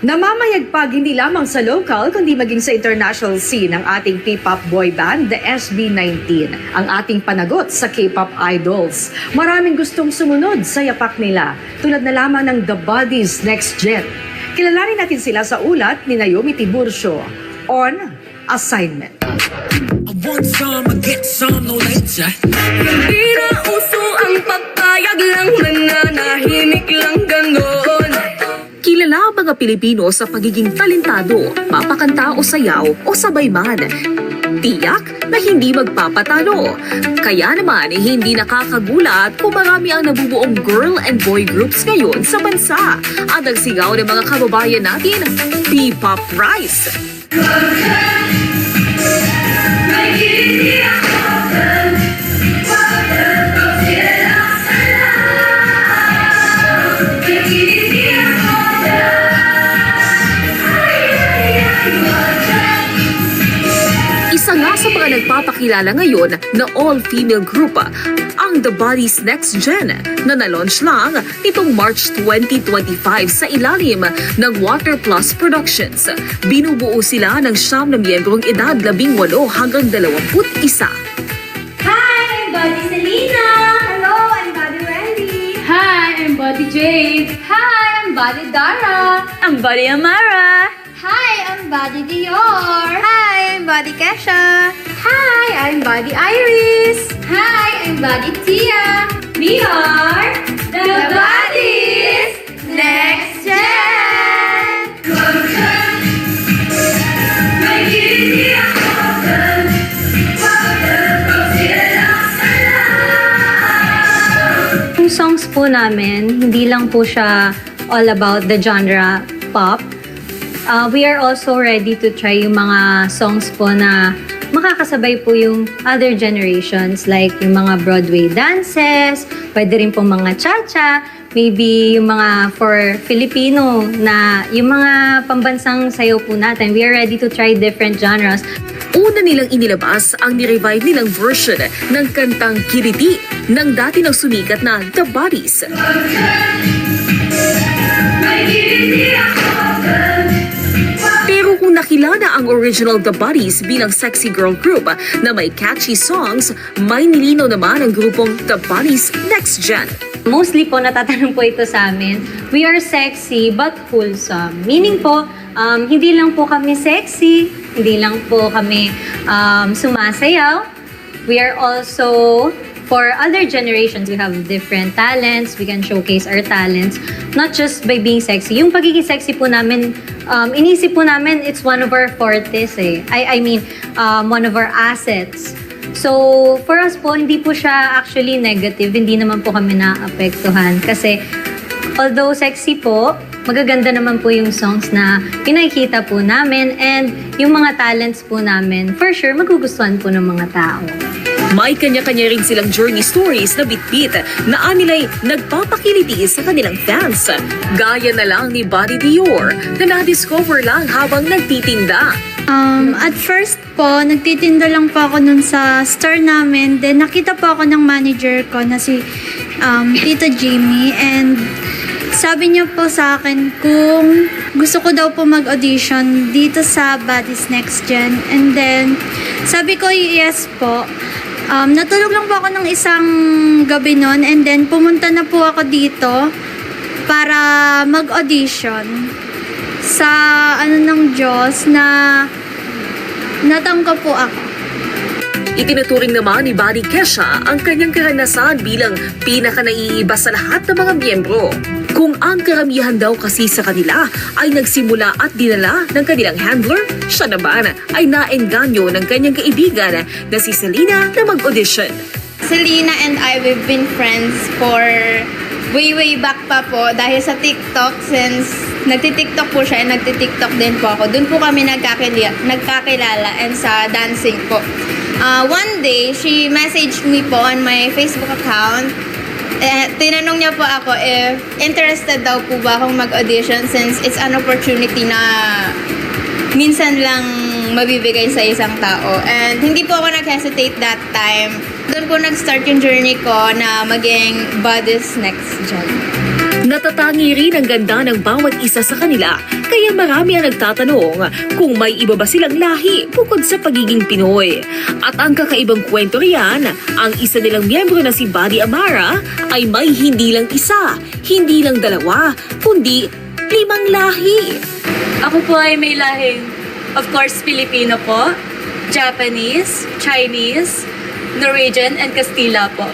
Namamayagpag hindi lamang sa local kundi maging sa international scene ng ating P-pop boy band, the SB19, ang ating panagot sa K-pop idols. Maraming gustong sumunod sa yapak nila, tulad na lamang ng The Buddies Next Gen. Kilalanin natin sila sa ulat ni Naomi Tiburcio, On Assignment. I want some, I get some, no later. Hindi na uso ang pagpayag lang, mananahimik lang ganon. Kilala ang mga Pilipino sa pagiging talentado, mapakanta o sayaw o sabay man. Tiyak na hindi magpapatalo. Kaya naman hindi nakakagulat kung marami ang nabubuong girl and boy groups ngayon sa bansa. At ang sigaw ng mga kababayan natin, P-pop Rise. Isa nga sa mga nagpapakilala ngayon na all-female group, ang The Buddies Next Gen na na-launch lang nitong March 2025 sa ilalim ng Water Plus Productions. Binubuo sila ng 9 na miyembrong edad 18 hanggang 21. Hi, I'm Buddy Selena. Hello, I'm Buddy Wendy. Hi, I'm Buddy Jade. Hi, I'm Buddy Dara. Ang Buddy Amara. Hi, I'm Buddy Dior. Hi, I'm Buddy Kesha. Hi, I'm Buddy Iris. Hi, I'm Buddy Tia. We are the Buddies Next Gen. Yung songs po namin, hindi lang po siya all about the genre pop. We are also ready to try yung mga songs po na makakasabay po yung other generations, like yung mga Broadway dances, pwede rin po mga cha-cha, maybe yung mga for Filipino na yung mga pambansang sayaw po natin. We are ready to try different genres. Una nilang inilabas ang nirevive nilang version ng kantang Kiriti ng dati ng sumikat na The Buddies. Pero kung nakilala ang original The Buddies bilang sexy girl group na may catchy songs, may nilinaw naman ang grupong The Buddies Next Gen. Mostly po natatanong po ito sa amin, we are sexy but wholesome. Meaning po, hindi lang po kami sexy, hindi lang po kami sumasayaw. We are also, for other generations, we have different talents. We can showcase our talents, not just by being sexy. Yung pagiging sexy po namin, inisip po namin, it's one of our fortes eh. I mean, one of our assets. So, for us po, hindi po siya actually negative. Hindi naman po kami naapektuhan. Kasi, although sexy po, magaganda naman po yung songs na pinakikita po namin and yung mga talents po namin, for sure, magugustuhan po ng mga tao. May kanya-kanya rin silang journey stories na bitbit na anilay nagpapakiliti sa kanilang fans. Gaya na lang ni Buddy Dior na na-discover lang habang nagtitinda. At first po, nagtitinda lang po ako nun sa store namin. Then nakita po ako ng manager ko na si Tito Jimmy. And sabi niya po sa akin kung gusto ko daw po mag-audition dito sa Buddies Next Gen. And then sabi ko yes po. Natulog lang po ako ng isang gabi nun. And then pumunta na po ako dito para mag-audition sa ng Diyos na natanggap po ako. Itinuturing naman ni Buddy Kesha ang kanyang karanasan bilang pinaka-naiiba sa lahat ng mga miyembro. Kung ang karamihan daw kasi sa kanila ay nagsimula at dinala ng kanilang handler, siya naman ay naengganyo ng kanyang kaibigan na si Selena na mag-audition. Selena and I, we've been friends for way back pa po dahil sa TikTok, since nagti-TikTok po siya and nagti-TikTok din po ako. Doon po kami nagkakilala and sa dancing po. One day, she messaged me po on my Facebook account. Tinanong niya po ako if interested daw po ba akong mag-audition since it's an opportunity na minsan lang mabibigay sa isang tao. And hindi po ako nag-hesitate that time. Doon po nag-start yung journey ko na maging Buddies Next Gen. Natatangi rin ang ganda ng bawat isa sa kanila, kaya marami ang nagtatanong kung may iba ba silang lahi bukod sa pagiging Pinoy. At ang kakaibang kwento riyan, ang isa nilang miyembro na si Buddy Amara ay may hindi lang isa, hindi lang dalawa, kundi 5 lahi. Ako po ay may lahing, of course, Filipino po, Japanese, Chinese, Norwegian, and Castilla po.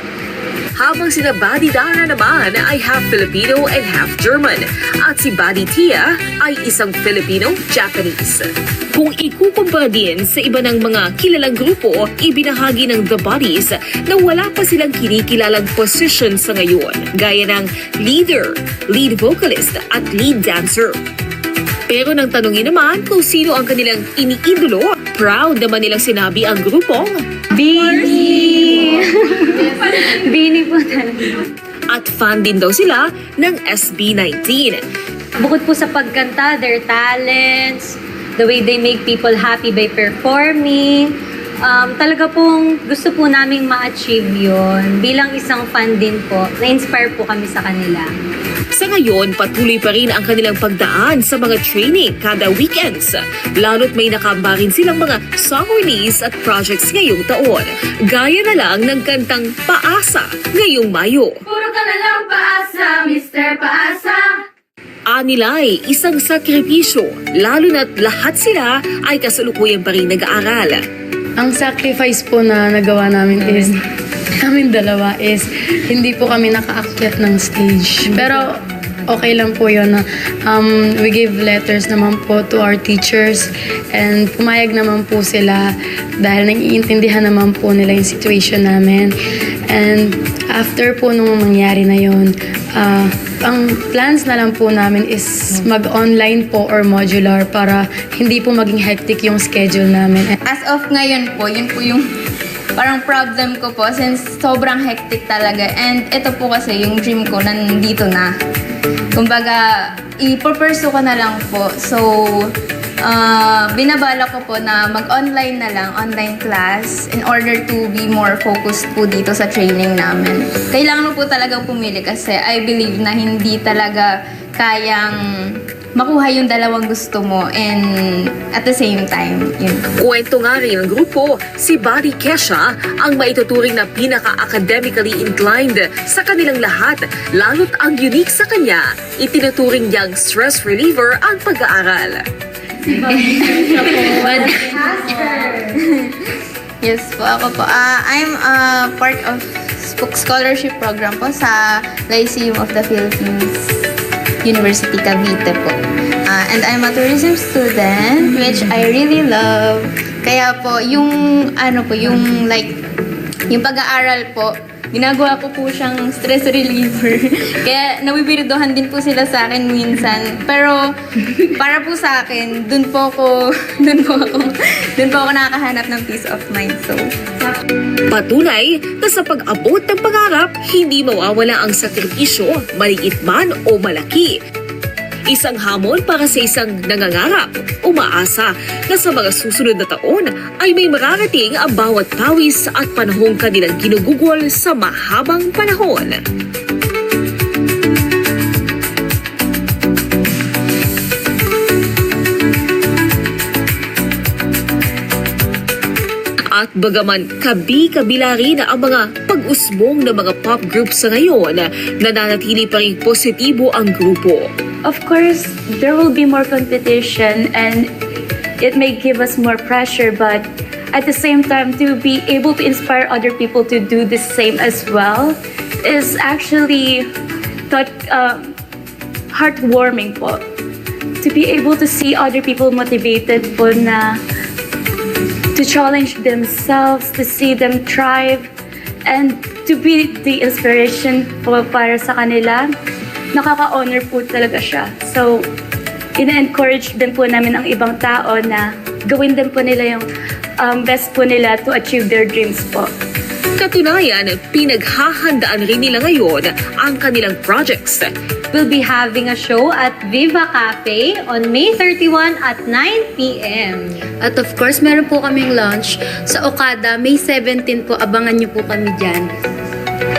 Habang sina Buddy Dara naman ay half Filipino and half German. At si Buddy Tia ay isang Filipino-Japanese. Kung ikukumpara din sa iba ng mga kilalang grupo, ibinahagi ng The Buddies na wala pa silang kinikilalang position sa ngayon, gaya ng leader, lead vocalist at lead dancer. Pero nang tanungin naman kung sino ang kanilang iniidolo, proud naman nilang sinabi ang grupong Bini! Bini po talaga. at fan din daw sila ng SB19. Bukod po sa pagkanta, their talents, the way they make people happy by performing, talaga pong gusto po naming ma-achieve yun. Bilang isang fan din po, na-inspire po kami sa kanila. Sa ngayon, patuloy pa rin ang kanilang pagdaan sa mga training kada weekends. Lalo't may nakamba rin silang mga song release at projects ngayong taon. Gaya na lang ng kantang Paasa ngayong Mayo. Puro ka na lang paasa, Mr. Paasa. Anilay, isang sakripisyo, lalo na't lahat sila ay kasalukuyan pa rin nag-aaral. Ang sacrifice po na nagawa namin is, namin dalawa is, hindi po kami nakaakyat ng stage. Pero okay lang po yun na we gave letters naman po to our teachers and pumayag naman po sila dahil naiintindihan naman po nila yung situation namin. And after po nung mangyari na yun, ang plans na lang po namin is mag-online po or modular para hindi po maging hectic yung schedule namin. As of ngayon po, yun po yung parang problem ko po since sobrang hectic talaga. And ito po kasi yung dream ko nandito na. Kumbaga, i-pursue ko na lang po. So, binabala ko po na mag-online na lang, online class, in order to be more focused po dito sa training namin. Kailangan mo po talagang pumili kasi I believe na hindi talaga kayang makuha yung dalawang gusto mo and at the same time, yun. Kwento nga rin ng grupo, si Buddy Kesha ang maituturing na pinaka-academically inclined sa kanilang lahat, lalo't ang unique sa kanya, itinuturing niyang stress reliever ang pag-aaral. Yes po, ako po. I'm part of scholarship program po sa Lyceum of the Philippines, University Cavite po. And I'm a tourism student, which I really love. Kaya po, yung yung pag-aaral po, ginagawa ko po siyang stress reliever. Kaya nabibirdohan din po sila sa akin minsan. Pero para po sa akin, dun po ako nakakahanap ng peace of mind. So, Patunay na sa pag-abot ng pangarap, hindi mawawala ang sakripisyo, maliit man o malaki. Isang hamon para sa isang nangangarap, umaasa na sa mga susunod na taon ay may mararating ang bawat pawis at panahong kanilang ginugugol sa mahabang panahon. At bagaman kabi-kabila rin ang mga pag-usbong ng mga pop groups sa ngayon, nananatili pa rin positibo ang grupo. Of course, there will be more competition and it may give us more pressure, but at the same time, to be able to inspire other people to do the same as well is actually heartwarming po. To be able to see other people motivated po na to challenge themselves, to see them thrive, and to be the inspiration po para sa kanila, nakaka-honor po talaga siya. So, ina-encourage din po namin ang ibang tao na gawin din po nila yung best po nila to achieve their dreams po. Katunayan, pinaghahandaan rin nila ngayon ang kanilang projects. We'll be having a show at Viva Cafe on May 31 at 9 p.m. At of course, meron po kaming launch sa Okada, May 17 po. Abangan niyo po kami dyan.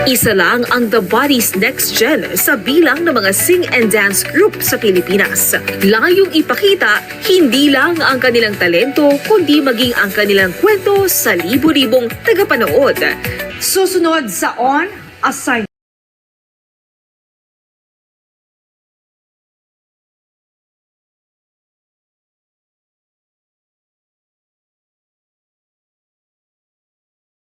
Isa lang ang The Body's Next Gen sa bilang ng mga sing and dance group sa Pilipinas. Layong ipakita hindi lang ang kanilang talento kundi maging ang kanilang kwento sa libo-libong tagapanood. Susunod sa On Assignment.